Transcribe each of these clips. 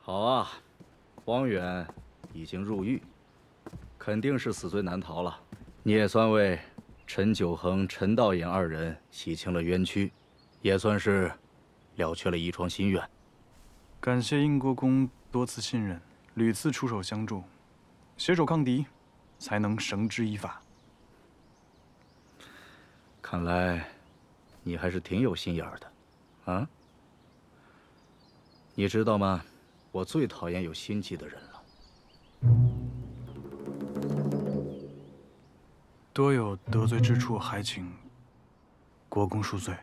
好啊，汪远已经入狱，肯定是死罪难逃了。你也算为陈九恒、陈道衍二人洗清了冤屈，也算是了却了一桩心愿。感谢应国公多次信任，屡次出手相助，携手抗敌，才能绳之以法。看来你还是挺有心眼儿的，啊？你知道吗？我最讨厌有心计的人了。多有得罪之处，还请国公恕罪。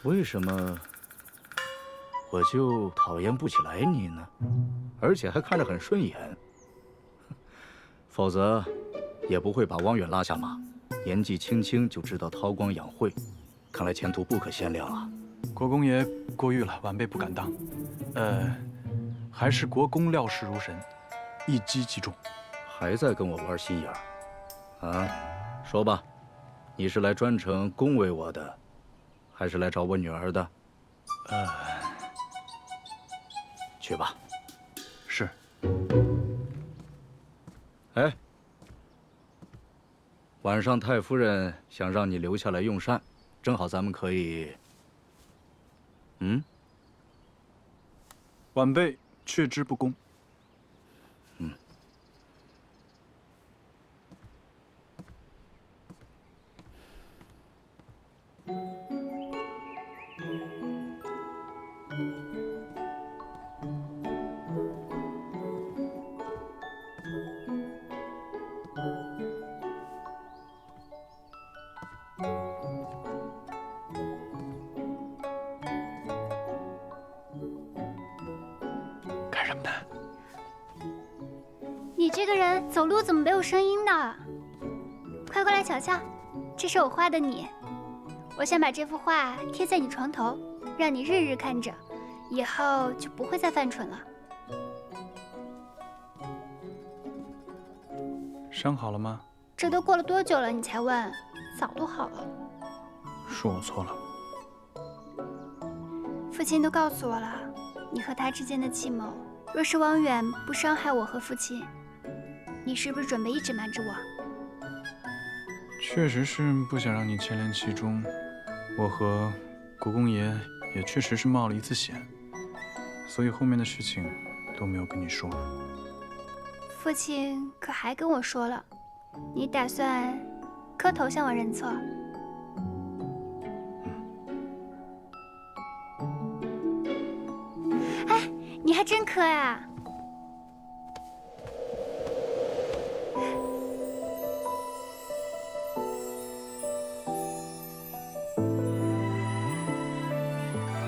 为什么我就讨厌不起来你呢？而且还看着很顺眼。否则，也不会把汪远拉下马。年纪轻轻就知道韬光养晦，看来前途不可限量啊！国公爷过誉了，晚辈不敢当。还是国公料事如神，一击即中。还在跟我玩心眼儿？啊，说吧，你是来专程恭维我的，还是来找我女儿的？去吧。是。哎，晚上太夫人想让你留下来用膳，正好咱们可以……晚辈却之不恭。干什么呢？你这个人走路怎么没有声音的？快过来瞧瞧，这是我画的你。我想把这幅画贴在你床头，让你日日看着，以后就不会再犯蠢了。伤好了吗？这都过了多久了，你才问？早都好了。是我错了。父亲都告诉我了，你和他之间的计谋。若是汪远不伤害我和父亲，你是不是准备一直瞒着我？确实是不想让你牵连其中，我和国公爷也确实是冒了一次险，所以后面的事情都没有跟你说。父亲可还跟我说了，你打算磕头向我认错？哎，你还真磕呀！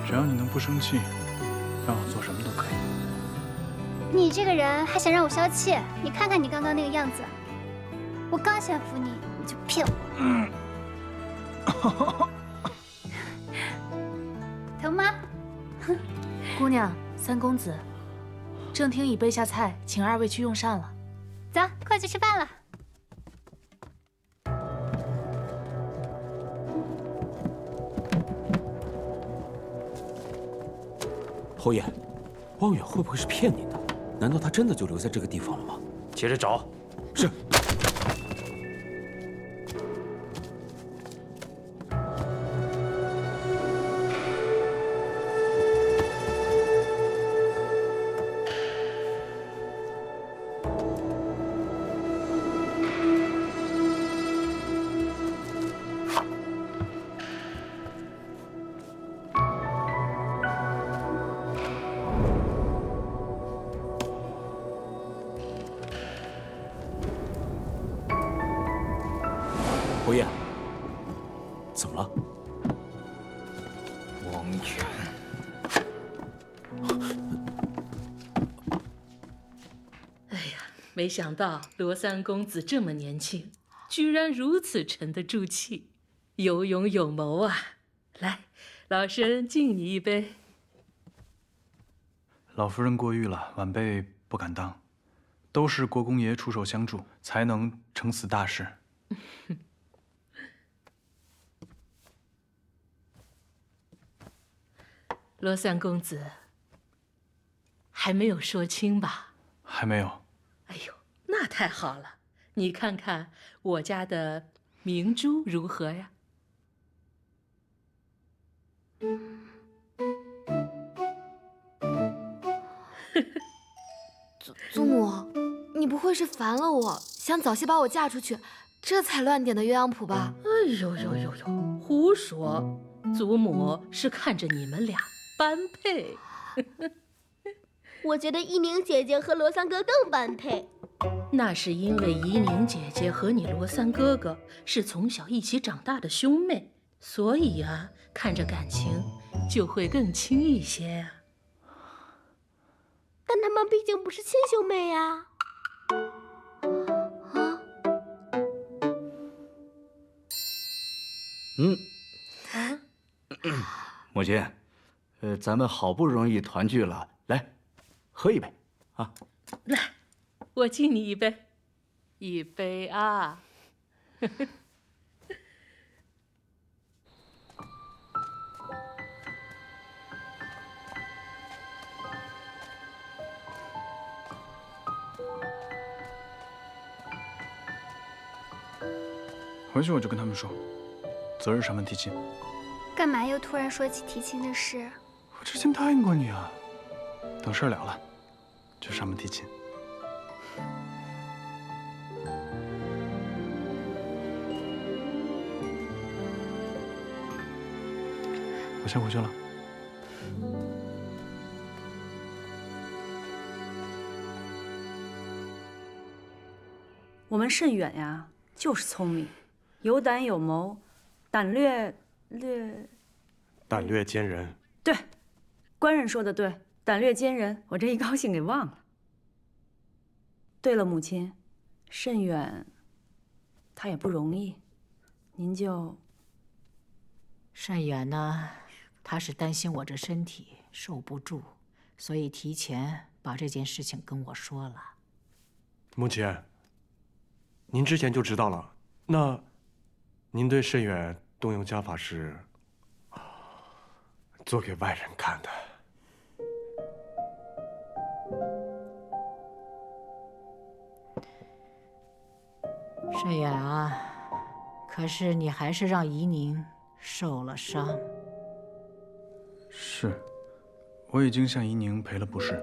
只要你能不生气，让我做什么都可以。你这个人还想让我消气？你看看你刚刚那个样子，我刚想扶你，你就骗我。疼吗？姑娘，三公子，正厅已备下菜，请二位去用膳了。走，快去吃饭了。侯爷，汪远会不会是骗您的？难道他真的就留在这个地方了吗？接着找。是。侯爷，怎么了？汪远，哎呀，没想到罗三公子这么年轻，居然如此沉得住气，有勇有谋啊！来，老身敬你一杯。老夫人过誉了，晚辈不敢当，都是国公爷出手相助，才能成此大事。罗三公子还没有说清吧？还没有。哎呦，那太好了！你看看我家的明珠如何呀？祖母，你不会是烦了我，想早些把我嫁出去，这才乱点的鸳鸯谱吧？哎呦呦呦呦，胡说！祖母是看着你们俩般配。我觉得依宁姐姐和罗三哥更般配。那是因为怡宁姐姐和你罗三哥哥是从小一起长大的兄妹，所以啊，看着感情就会更亲一些呀。但他们毕竟不是亲兄妹呀。母亲，咱们好不容易团聚了，来，喝一杯，啊！来，我敬你一杯，一杯啊！回去我就跟他们说，择日上门提亲。干嘛又突然说起提亲的事？我之前答应过你啊，等事儿了了，就上门提亲。我先回去了。我们慎远呀，就是聪明，有胆有谋，胆略奸人。对，官人说的对，胆略奸人。我这一高兴给忘了。对了，母亲，慎远，他也不容易，您就……慎远呢，他是担心我这身体受不住，所以提前把这件事情跟我说了。母亲，您之前就知道了，那您对慎远动用家法是做给外人看的。慎远啊，可是你还是让怡宁受了伤。是，我已经向怡宁赔了不是。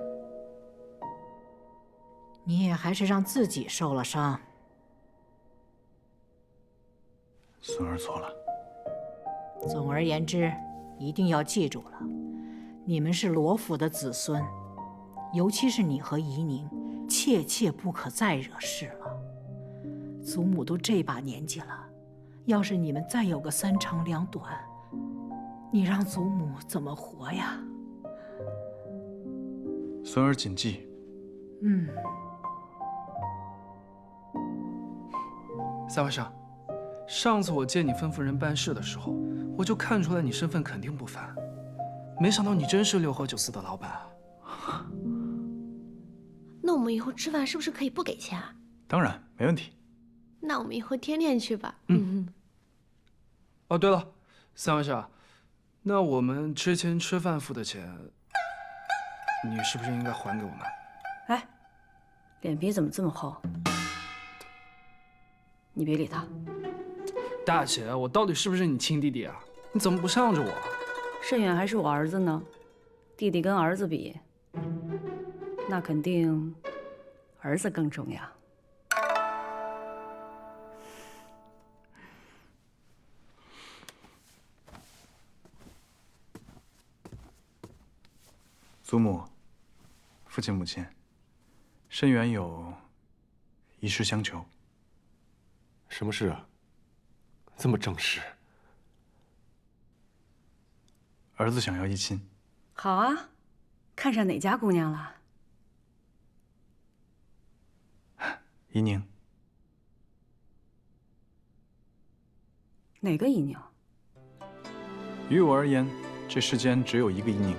你也还是让自己受了伤。孙儿错了。总而言之，一定要记住了，你们是罗府的子孙，尤其是你和怡宁，切切不可再惹事了。祖母都这把年纪了，要是你们再有个三长两短，你让祖母怎么活呀？孙儿谨记。三位少，上次我见你吩咐人办事的时候，我就看出来你身份肯定不凡，没想到你真是六合酒肆的老板啊！那我们以后吃饭是不是可以不给钱啊？当然没问题。那我们以后天天去吧。哦，对了，三位少，那我们之前吃饭付的钱，你是不是应该还给我们？哎，脸皮怎么这么厚？你别理他。大姐，我到底是不是你亲弟弟啊？你怎么不向着我？慎远还是我儿子呢，弟弟跟儿子比，那肯定儿子更重要。祖母、父亲、母亲，慎远有一事相求。什么事啊？这么正式。儿子想要一亲。好啊，看上哪家姑娘了？怡宁。哪个怡宁？于我而言，这世间只有一个怡宁。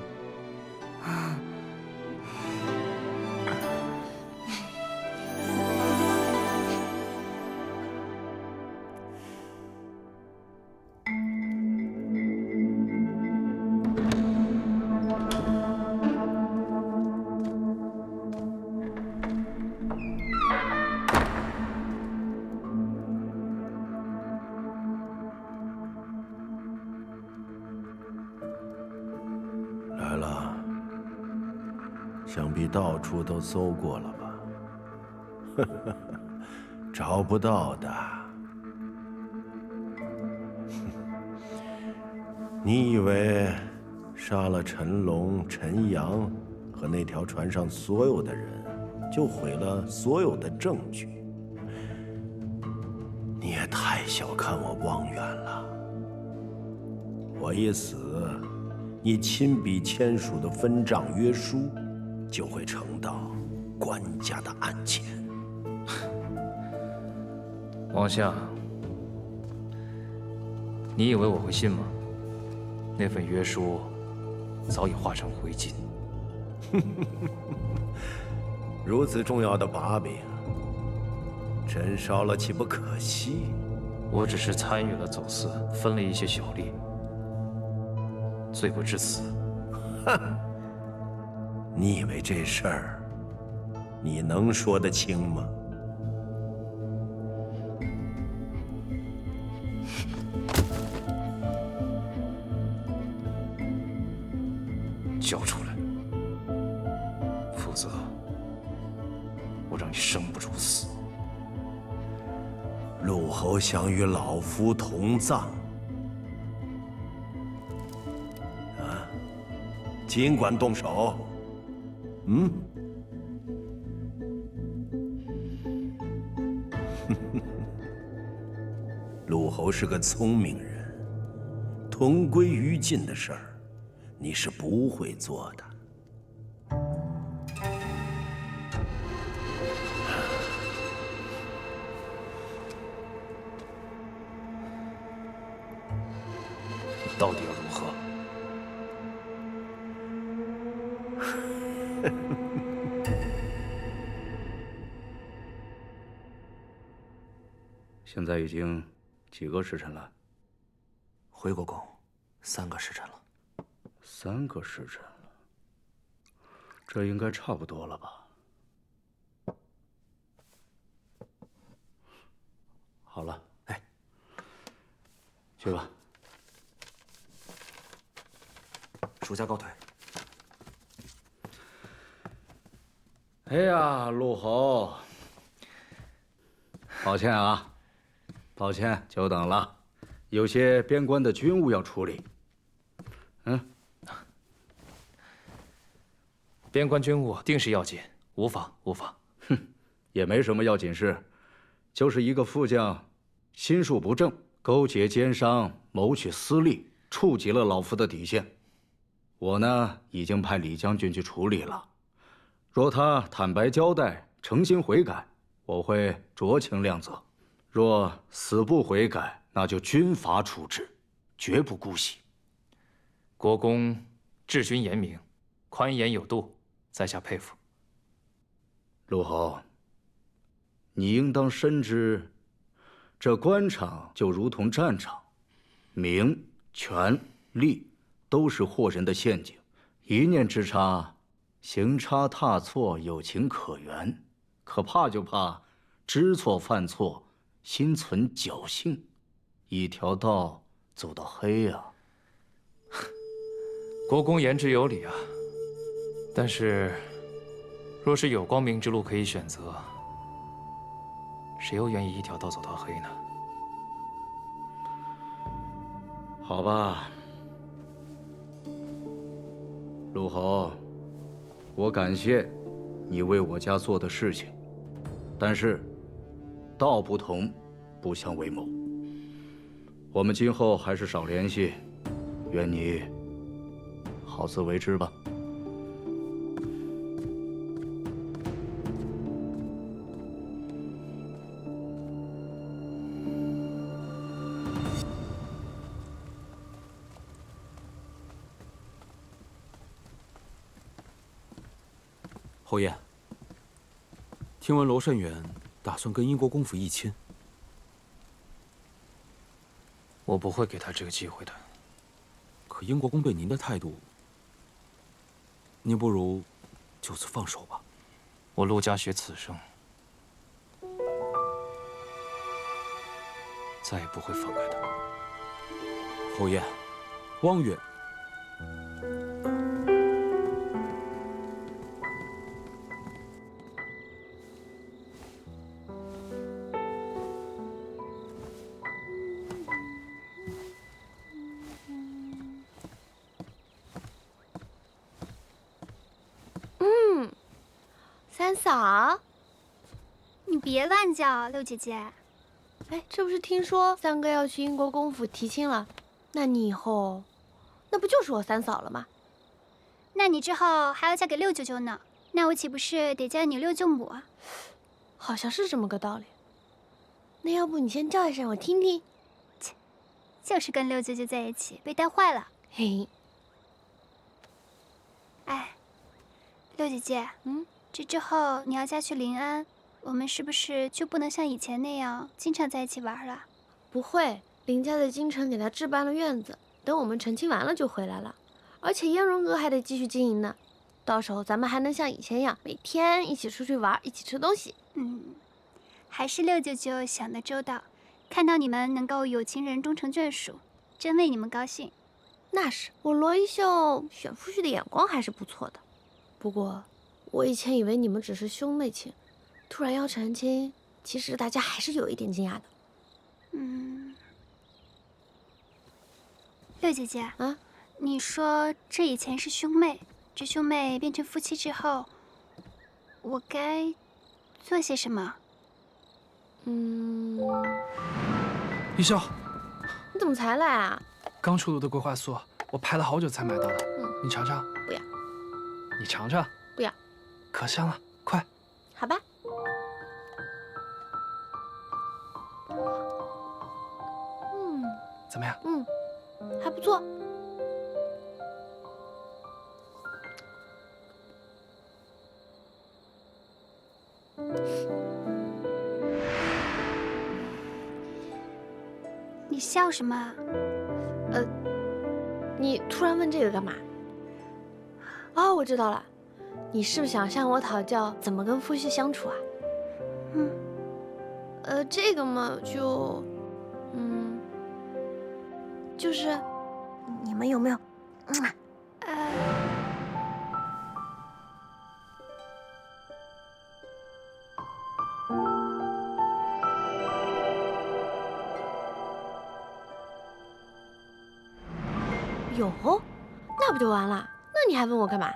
来了，想必到处都搜过了吧？呵呵，找不到的。你以为杀了陈龙、陈阳和那条船上所有的人，就毁了所有的证据？你也太小看我汪远了。我一死，你亲笔签署的分账约书就会呈到官家的案前。王相，你以为我会信吗？那份约书早已化成灰烬。如此重要的把柄，真烧了岂不可惜？我只是参与了走私，分了一些小利，罪不至死。哼！你以为这事儿你能说得清吗？交出来，否则我让你生不如死。陆侯想与老夫同葬，啊，尽管动手。嗯。陆侯是个聪明人，同归于尽的事儿，你是不会做的。你到底要如何？现在已经几个时辰了？回国公，3个时辰了。3个时辰了，这应该差不多了吧？好了，哎，去吧。属下告退。哎呀，陆侯，抱歉啊，抱歉，久等了，有些边关的军务要处理。边关军务定是要紧，无妨无妨。哼，也没什么要紧事，就是一个副将心术不正，勾结奸商，谋取私利，触及了老夫的底线。我呢，已经派李将军去处理了。若他坦白交代，诚心悔改，我会酌情量责；若死不悔改，那就军法处置，绝不姑息。国公治军严明，宽严有度，在下佩服。陆侯，你应当深知，这官场就如同战场，名、权、利都是祸人的陷阱，一念之差，行差踏错，有情可原。可怕就怕知错犯错，心存侥幸，一条道走到黑呀。国公言之有理啊，但是，若是有光明之路可以选择，谁又愿意一条道走到黑呢？好吧，陆侯，我感谢你为我家做的事情，但是道不同，不相为谋。我们今后还是少联系，愿你好自为之吧。侯爷，听闻罗慎远打算跟英国公府议亲，我不会给他这个机会的。可英国公对您的态度，您不如就此放手吧。我陆家学此生，再也不会放开他。侯爷，汪远。三嫂，你别乱叫，六姐姐。哎，这不是听说三哥要去英国公府提亲了？那你以后，那不就是我三嫂了吗？那你之后还要嫁给六舅舅呢，那我岂不是得叫你六舅母？好像是这么个道理。那要不你先叫一声我听听。切，就是跟六舅舅在一起被带坏了。嘿，哎，六姐姐，这之后你要嫁去临安，我们是不是就不能像以前那样经常在一起玩了？不会，林家在京城给他置办了院子，等我们成亲完了就回来了。而且燕荣阁还得继续经营呢，到时候咱们还能像以前一样，每天一起出去玩，一起吃东西。还是六舅舅想得周到，看到你们能够有情人终成眷属，真为你们高兴。那是，我罗一秀选夫婿的眼光还是不错的。不过，我以前以为你们只是兄妹情，突然要成亲，其实大家还是有一点惊讶的。六姐姐啊，你说这以前是兄妹，这兄妹变成夫妻之后，我该做些什么？一秀，你怎么才来啊？刚出炉的桂花酥，我排了好久才买到的。你尝尝。不要。你尝尝。不要。可香了，快。好吧。怎么样？还不错。你笑什么？你突然问这个干嘛？哦，我知道了，你是不是想向我讨教怎么跟夫婿相处啊？这个嘛，就是你们有没有？有，那不就完了？那你还问我干嘛？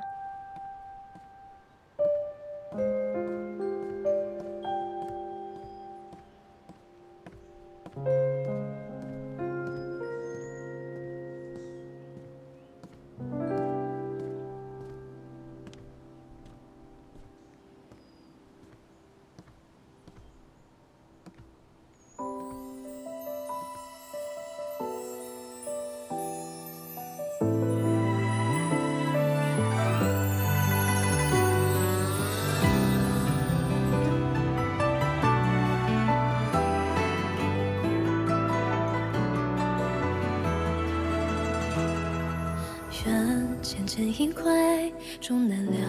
渐渐一回，终难料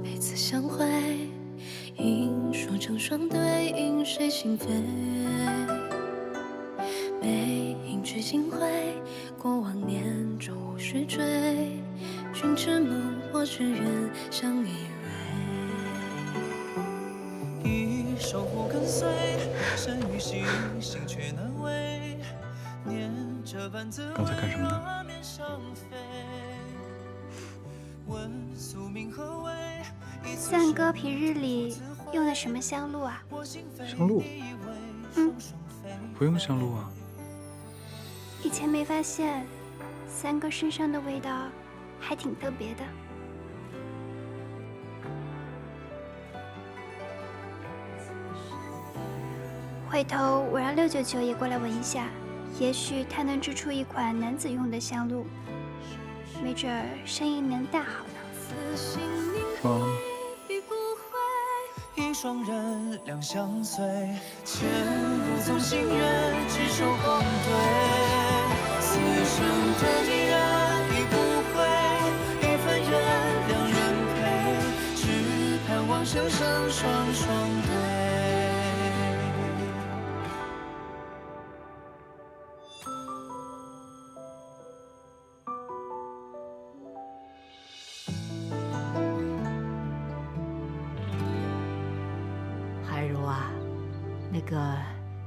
彼此相会。应说成双对，应谁心扉？背影聚尽灰，过往年终无需追。君知梦，我知缘，相依偎。一守护跟随，身与心，心却难违。念这般滋味，画面相飞。三哥平日里用的什么香露啊？香露？不用香露啊。以前没发现，三哥身上的味道还挺特别的。回头我让六舅舅也过来闻一下，也许他能制出一款男子用的香露，没准儿生意能大好呢。说。一双人两相随，前不从心愿，执手共对。此生的依然已不悔，一份缘两人陪，只盼望生生双双对。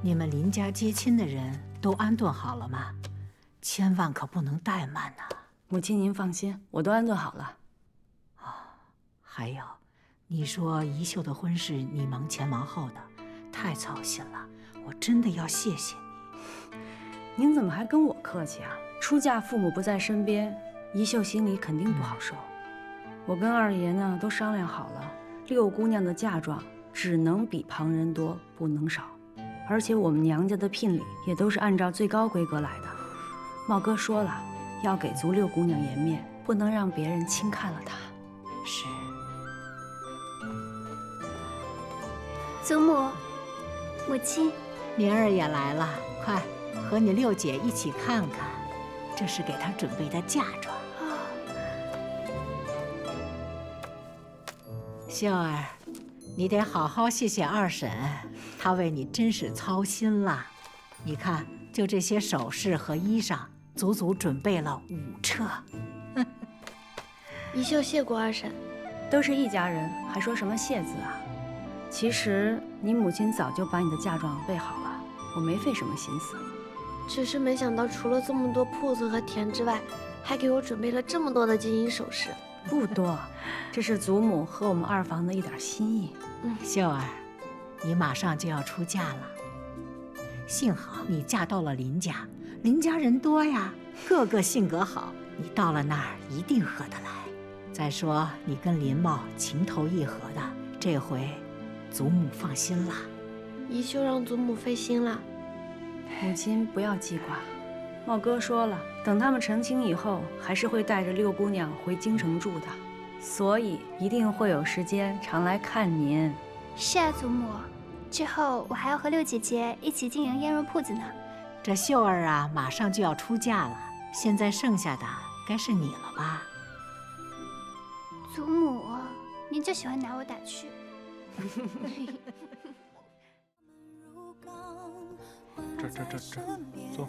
你们林家接亲的人都安顿好了吗？千万可不能怠慢呐！母亲您放心，我都安顿好了。还有，你说宜秀的婚事你忙前忙后的，太操心了，我真的要谢谢你。您怎么还跟我客气啊？出嫁父母不在身边，宜秀心里肯定不好受。我跟二爷呢都商量好了，六姑娘的嫁妆只能比旁人多，不能少。而且我们娘家的聘礼也都是按照最高规格来的。茂哥说了，要给足六姑娘颜面，不能让别人轻看了她。是。祖母、母亲，明儿也来了，快和你六姐一起看看，这是给她准备的嫁妆。秀儿，你得好好谢谢二婶，她为你真是操心了。你看，就这些首饰和衣裳，足足准备了5车。宜秀谢过二婶。都是一家人，还说什么谢字啊？其实你母亲早就把你的嫁妆备好了，我没费什么心思。只是没想到，除了这么多铺子和田之外，还给我准备了这么多的金银首饰。不多，这是祖母和我们二房的一点心意。秀儿，你马上就要出嫁了，幸好你嫁到了林家，林家人多呀，个个性格好，你到了那儿一定合得来。再说你跟林茂情投意合的，这回祖母放心了。宜秀让祖母费心了。母亲不要记挂，茂哥说了，等他们成亲以后，还是会带着六姑娘回京城住的，所以一定会有时间常来看您。是啊，祖母，之后我还要和六姐姐一起经营烟肉铺子呢。这秀儿啊，马上就要出嫁了，现在剩下的该是你了吧？祖母，您就喜欢拿我打趣。这，坐。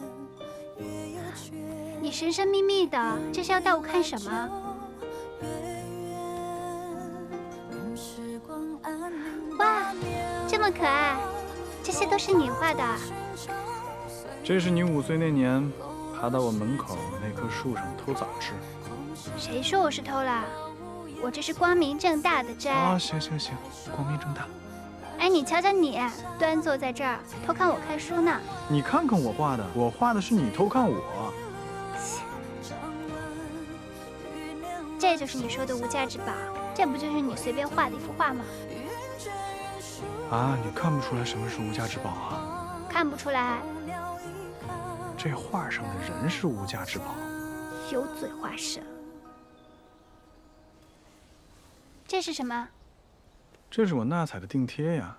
你神神秘秘的，这是要带我看什么？哇，这么可爱，这些都是你画的？这是你5岁那年爬到我门口那棵树上偷枣吃。谁说我是偷了？我这是光明正大的摘。啊，行，光明正大。哎，你瞧瞧你，端坐在这儿偷看我看书呢。你看看我画的，我画的是你偷看我。这就是你说的无价之宝，这不就是你随便画的一幅画吗？啊，你看不出来什么是无价之宝啊？看不出来。这画上的人是无价之宝。油嘴滑舌。这是什么？这是我纳采的定贴呀，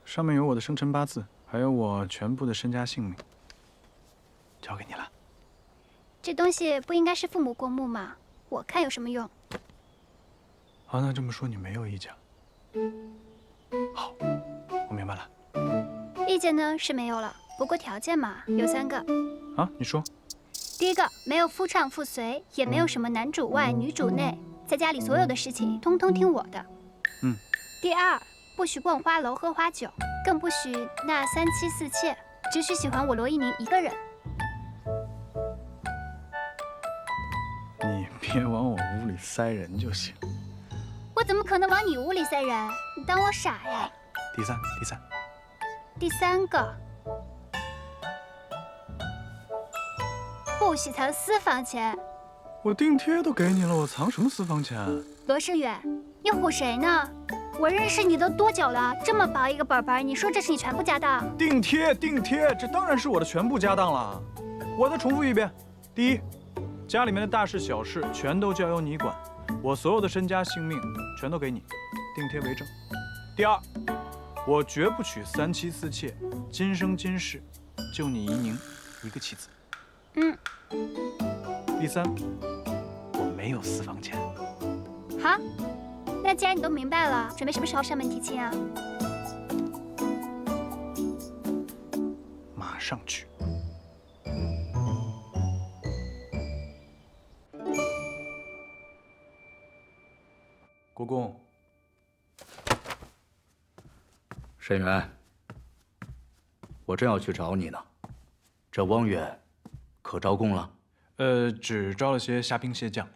上面有我的生辰八字，还有我全部的身家性命。交给你了。这东西不应该是父母过目吗？我看有什么用？好，那这么说你没有意见了？好，我明白了。意见呢是没有了，不过条件嘛有3个。啊，你说。第一个，没有夫唱妇随，也没有什么男主外女主内，在家里所有的事情通通听我的。第二，不许逛花楼喝花酒，更不许纳3妻4妾，只许喜欢我罗一宁一个人。你别往我屋里塞人就行。我怎么可能往你屋里塞人？你当我傻呀？第三个，不许藏私房钱。我定贴都给你了，我藏什么私房钱？罗胜远，你唬谁呢？我认识你都多久了？这么薄一个本本，你说这是你全部家当？定贴，这当然是我的全部家当了。我再重复一遍：第一，家里面的大事小事全都交由你管，我所有的身家性命全都给你，定贴为证。第二，我绝不娶3妻4妾，今生今世就你宜宁一个妻子。第三，我没有私房钱。好，那既然你都明白了，准备什么时候上门提亲啊？马上去。国公。沈源，我正要去找你呢。这汪远可招供了？只招了些虾兵蟹将。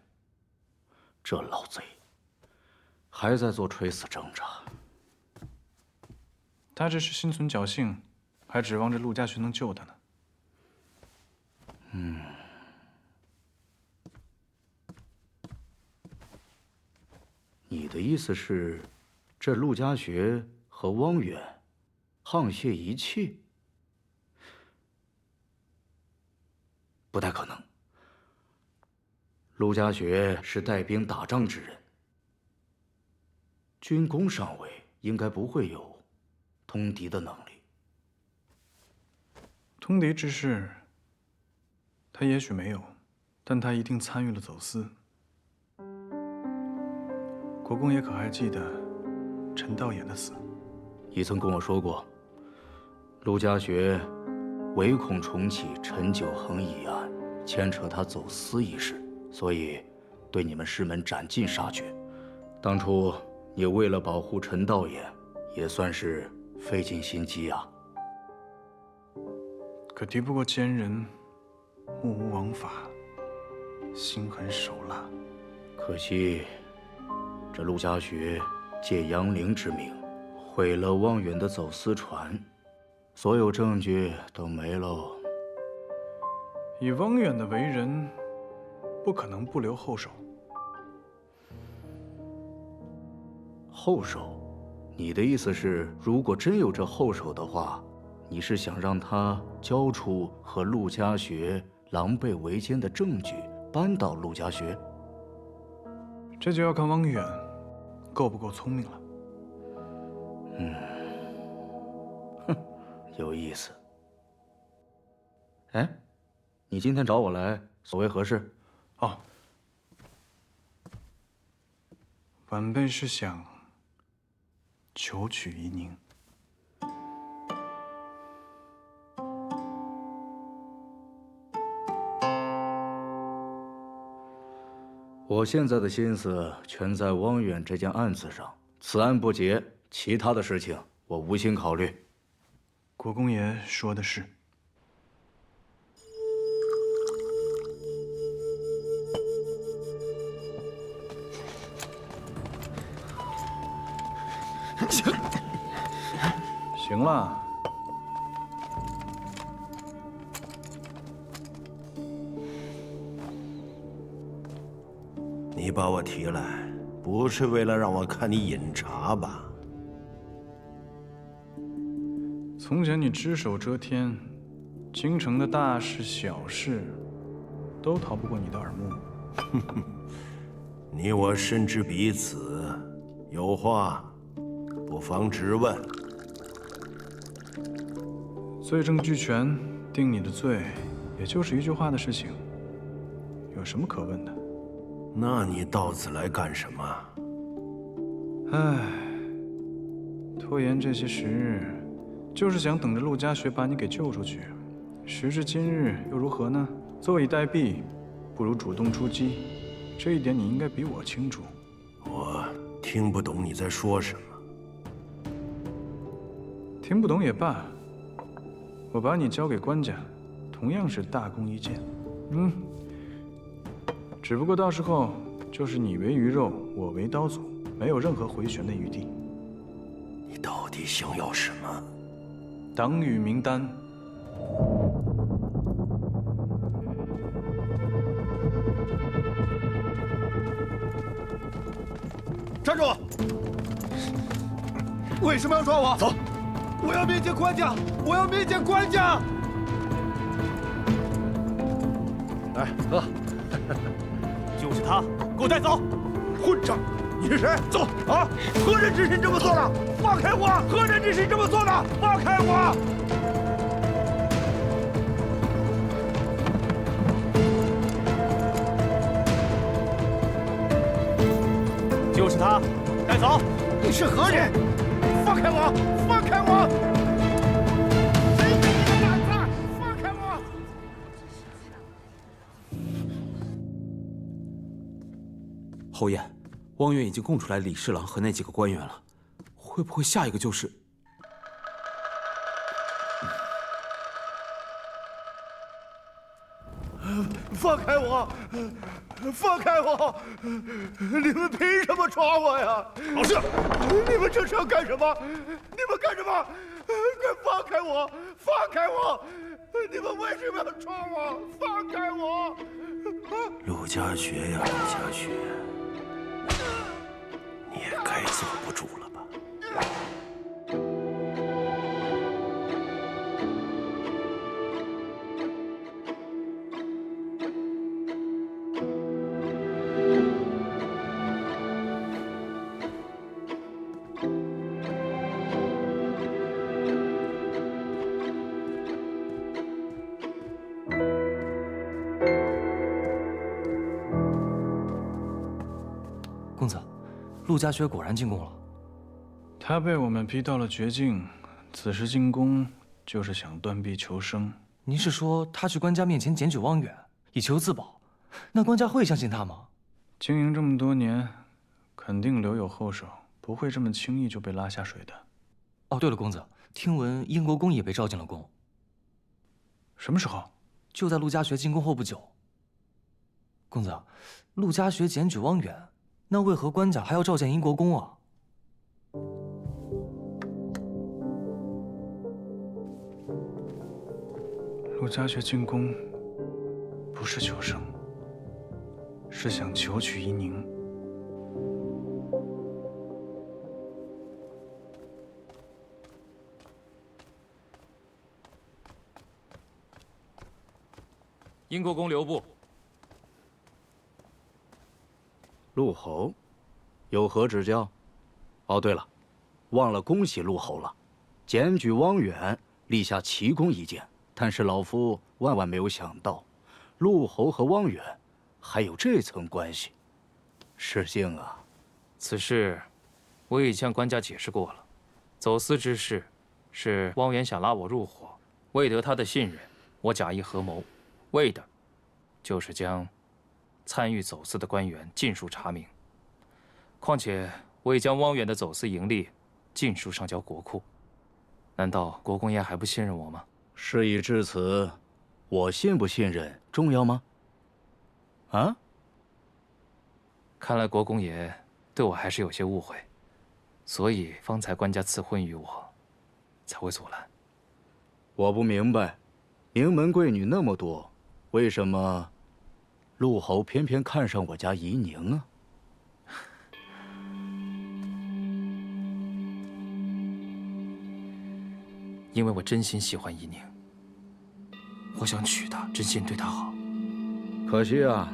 这老贼，还在做垂死挣扎。他这是心存侥幸，还指望着陆家学能救他呢。你的意思是，这陆家学和汪远沆瀣一气？不太可能。陆家学是带兵打仗之人，军功上位，应该不会有通敌的能力。通敌之事，他也许没有，但他一定参与了走私。国公爷可还记得陈道衍的死？你曾跟我说过，陆家学唯恐重启陈九衡一案，牵扯他走私一事，所以对你们师门斩尽杀绝。当初你为了保护陈道衍，也算是费尽心机啊。可敌不过奸人，目无王法，心狠手辣。可惜，这陆家学借杨凌之名，毁了汪远的走私船，所有证据都没喽。以汪远的为人，不可能不留后手。后手？你的意思是，如果真有这后手的话，你是想让他交出和陆家学狼狈为奸的证据，扳倒陆家学？这就要看汪远够不够聪明了。有意思。哎，你今天找我来，所为何事？哦，晚辈是想求娶怡宁。我现在的心思全在汪远这件案子上，此案不结，其他的事情我无心考虑。国公爷说的是。行了。你把我提来，不是为了让我看你饮茶吧？从前你只手遮天，京城的大事小事，都逃不过你的耳目。你我深知彼此，有话不妨直问。罪证俱全，定你的罪，也就是一句话的事情，有什么可问的？那你到此来干什么？唉，拖延这些时日，就是想等着陆家学把你给救出去。时至今日，又如何呢？坐以待毙，不如主动出击。这一点你应该比我清楚。我听不懂你在说什么。听不懂也罢，我把你交给官家，同样是大功一件。只不过到时候就是你为鱼肉，我为刀俎，没有任何回旋的余地。你到底想要什么？党羽名单。站住！为什么要抓我？走！我要面见官家！我要面见官家！来，喝。就是他，给我带走！混账！你是谁？走！啊！何人指使你这么做的？放开我！何人指使你这么做的？放开我！就是他，带走！你是何人？放开我！放开我！谁给你的胆子？放开我！侯爷，汪远已经供出来李侍郎和那几个官员了，会不会下一个就是？放放开我！放开我！你们凭什么抓我呀？老师，你们这是要干什么？你们干什么？快放开我！放开我！你们为什么要抓我？放开我！陆家学呀，陆家学，你也该坐不住了吧？公子，陆家学果然进宫了。他被我们逼到了绝境，此时进宫就是想断臂求生。您是说他去官家面前检举汪远，以求自保？那官家会相信他吗？经营这么多年，肯定留有后手，不会这么轻易就被拉下水的。哦，对了，公子，听闻英国公也被召进了宫。什么时候？就在陆家学进宫后不久。公子，陆家学检举汪远，那为何官家还要召见英国公啊？陆家学进宫，不是求生，是想求取夷宁。英国公留步。陆侯，有何指教？哦，对了，忘了恭喜陆侯了，检举汪远，立下奇功一件。但是老夫万万没有想到，陆侯和汪远还有这层关系。失敬啊！此事我已向官家解释过了，走私之事是汪远想拉我入伙，为得他的信任，我假意合谋，为的就是将参与走私的官员尽数查明。况且我已将汪远的走私盈利尽数上交国库，难道国公爷还不信任我吗？事已至此，我信不信任重要吗？啊？看来国公爷对我还是有些误会，所以方才官家赐婚于我，才会阻拦。我不明白，名门贵女那么多，为什么陆侯偏偏看上我家夷宁啊？因为我真心喜欢夷宁，我想娶她，真心对她好。可惜啊，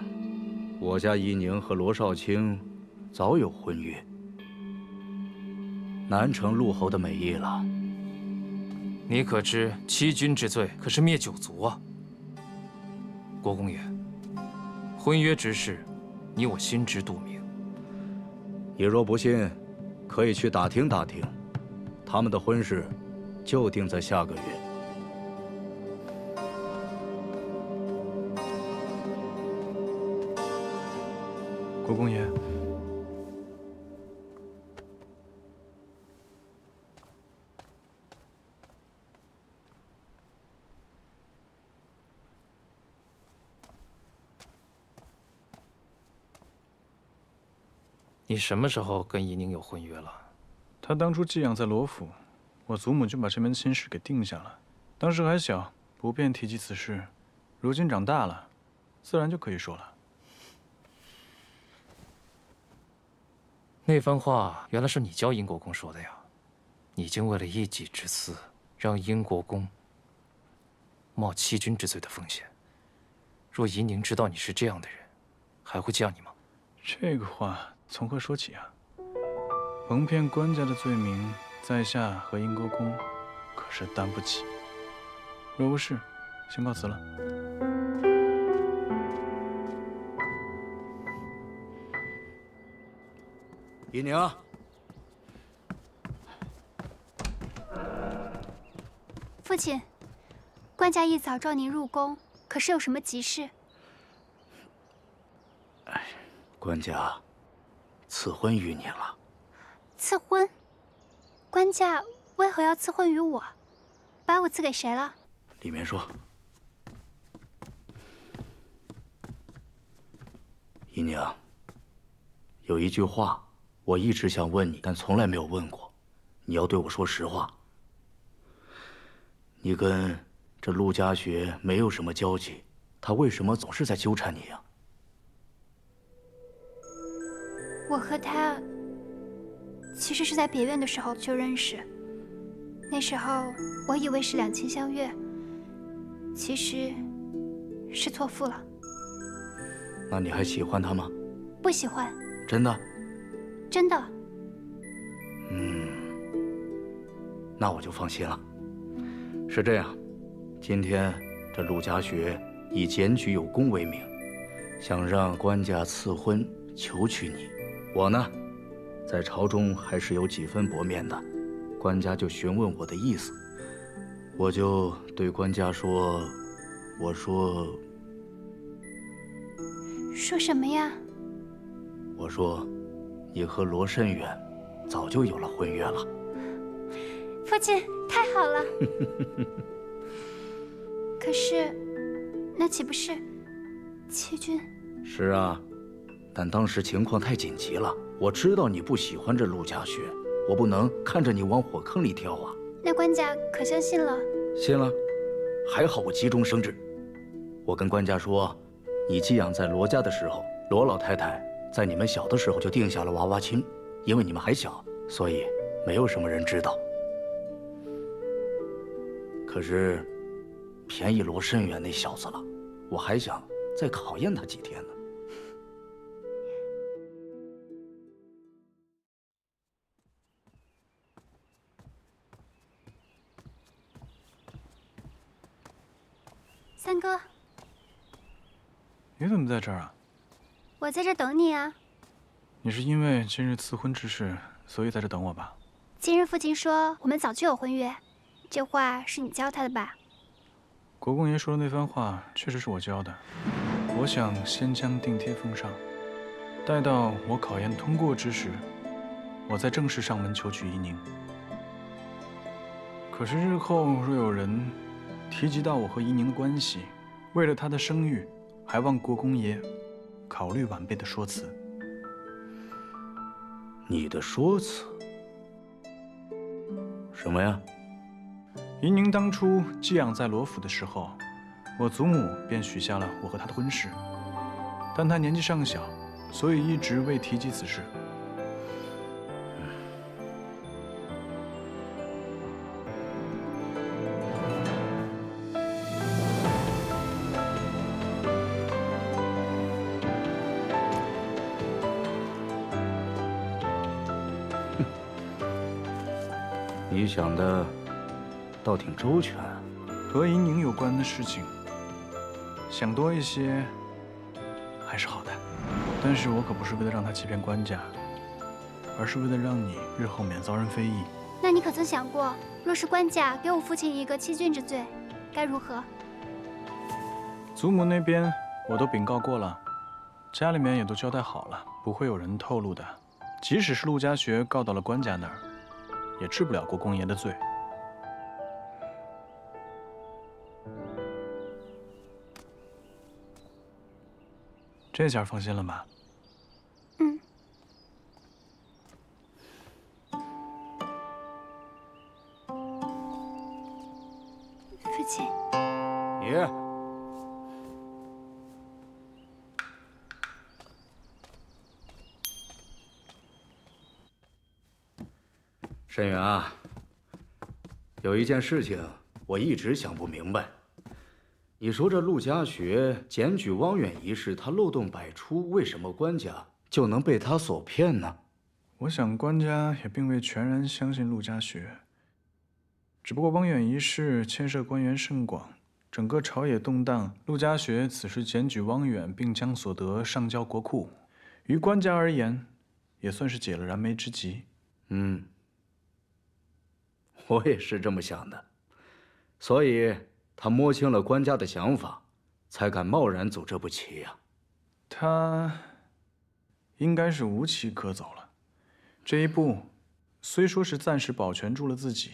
我家夷宁和罗少卿早有婚约，难成陆侯的美意了。你可知欺君之罪可是灭九族啊？国公爷，婚约之事，你我心知肚明。你若不信，可以去打听打听，他们的婚事就定在下个月。国公爷，你什么时候跟夷宁有婚约了？他当初寄养在罗府，我祖母就把这门亲事给定下了。当时还小，不便提及此事，如今长大了，自然就可以说了。那番话原来是你教英国公说的呀！你竟为了一己之私，让英国公冒欺君之罪的风险。若夷宁知道你是这样的人，还会嫁你吗？这个话从何说起啊？蒙骗官家的罪名，在下和英国公可是担不起。若无事，先告辞了。夷宁，父亲，官家一早召您入宫，可是有什么急事？官家赐婚于你了。赐婚？官家为何要赐婚于我？把我赐给谁了？里面说。姨娘，有一句话我一直想问你，但从来没有问过，你要对我说实话。你跟这陆家学没有什么交集，他为什么总是在纠缠你呀？我和他其实是在别院的时候就认识，那时候我以为是两情相悦，其实是错付了。那你还喜欢他吗？不喜欢。真的？真的。那我就放心了。是这样，今天这陆家学以检举有功为名，想让官家赐婚求娶你。我呢，在朝中还是有几分薄面的，官家就询问我的意思，我就对官家说，我说什么呀？我说，你和罗慎远早就有了婚约了。父亲，太好了。可是，那岂不是戚君？是啊，但当时情况太紧急了。我知道你不喜欢这陆家学，我不能看着你往火坑里跳啊。那官家可相信了？信了，还好我急中生智。我跟官家说，你寄养在罗家的时候，罗老太太在你们小的时候就定下了娃娃亲，因为你们还小，所以没有什么人知道。可是，便宜罗慎远那小子了，我还想再考验他几天呢。三哥，你怎么在这儿啊？我在这等你啊。你是因为今日赐婚之事，所以在这等我吧？今日父亲说我们早就有婚约，这话是你教他的吧？国公爷说的那番话确实是我教的。我想先将定贴封上，待到我考验通过之时，我再正式上门求娶怡宁。可是日后若有人提及到我和怡宁的关系，为了她的声誉，还望国公爷考虑晚辈的说辞。你的说辞？什么呀？怡宁当初寄养在罗府的时候，我祖母便许下了我和她的婚事，但她年纪尚小，所以一直未提及此事。你想的倒挺周全。和怡宁有关的事情，想多一些还是好的。但是我可不是为了让他欺骗官家，而是为了让你日后免遭人非议。那你可曾想过，若是官家给我父亲一个欺君之罪，该如何？祖母那边我都禀告过了，家里面也都交代好了，不会有人透露的。即使是陆家学告到了官家那儿，也治不了国公爷的罪。这下放心了吧？嗯。父亲。爷。沈远啊，有一件事情我一直想不明白。你说这陆家学检举汪远一事，他漏洞百出，为什么官家就能被他所骗呢？我想官家也并未全然相信陆家学，只不过汪远一事牵涉官员甚广，整个朝野动荡，陆家学此时检举汪远，并将所得上交国库，于官家而言，也算是解了燃眉之急。我也是这么想的，所以他摸清了官家的想法，才敢贸然走这步棋呀。他应该是无棋可走了。这一步虽说是暂时保全住了自己，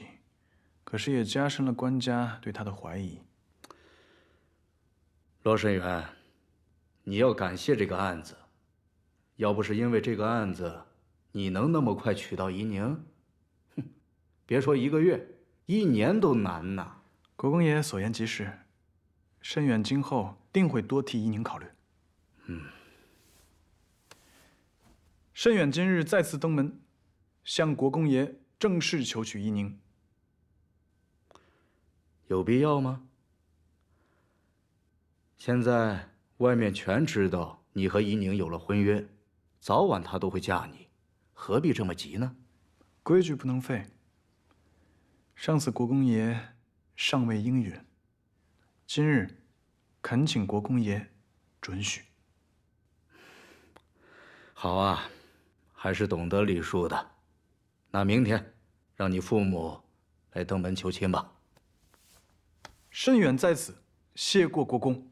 可是也加深了官家对他的怀疑。罗申元，你要感谢这个案子，要不是因为这个案子，你能那么快娶到怡宁？哼，别说1个月，1年都难呐。国公爷所言极是，慎远今后定会多替怡宁考虑。慎远今日再次登门，向国公爷正式求娶怡宁。有必要吗？现在外面全知道你和怡宁有了婚约，早晚她都会嫁你，何必这么急呢？规矩不能废。上次国公爷尚未应允，今日恳请国公爷准许。好啊，还是懂得礼数的。那明天让你父母来登门求亲吧。慎远在此谢过国公。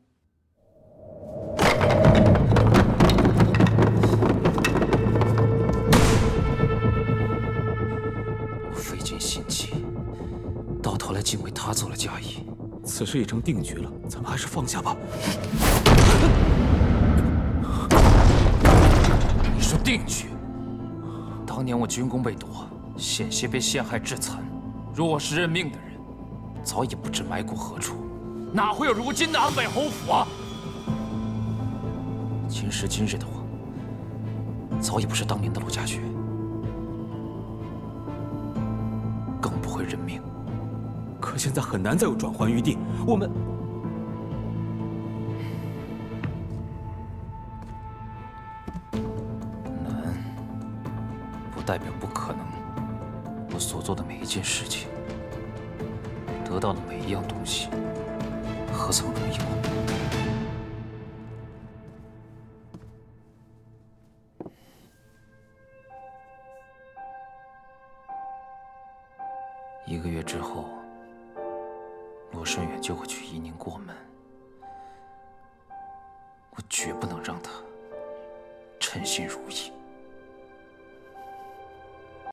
我费尽心机，到头来竟为他做了嫁衣。此事已成定局了，咱们还是放下吧。你说定局？当年我军功被夺，险些被陷害致残，若我是认命的人，早已不知埋骨何处，哪会有如今的安北侯府啊！今时今日的我，早已不是当年的陆家爵，更不会认命。可现在很难再有转圜余地，我们难，不代表不可能。我所做的每一件事情，得到的每一样东西，何曾如有？1个月之后，罗慎远就会去怡宁过门，我绝不能让他称心如意。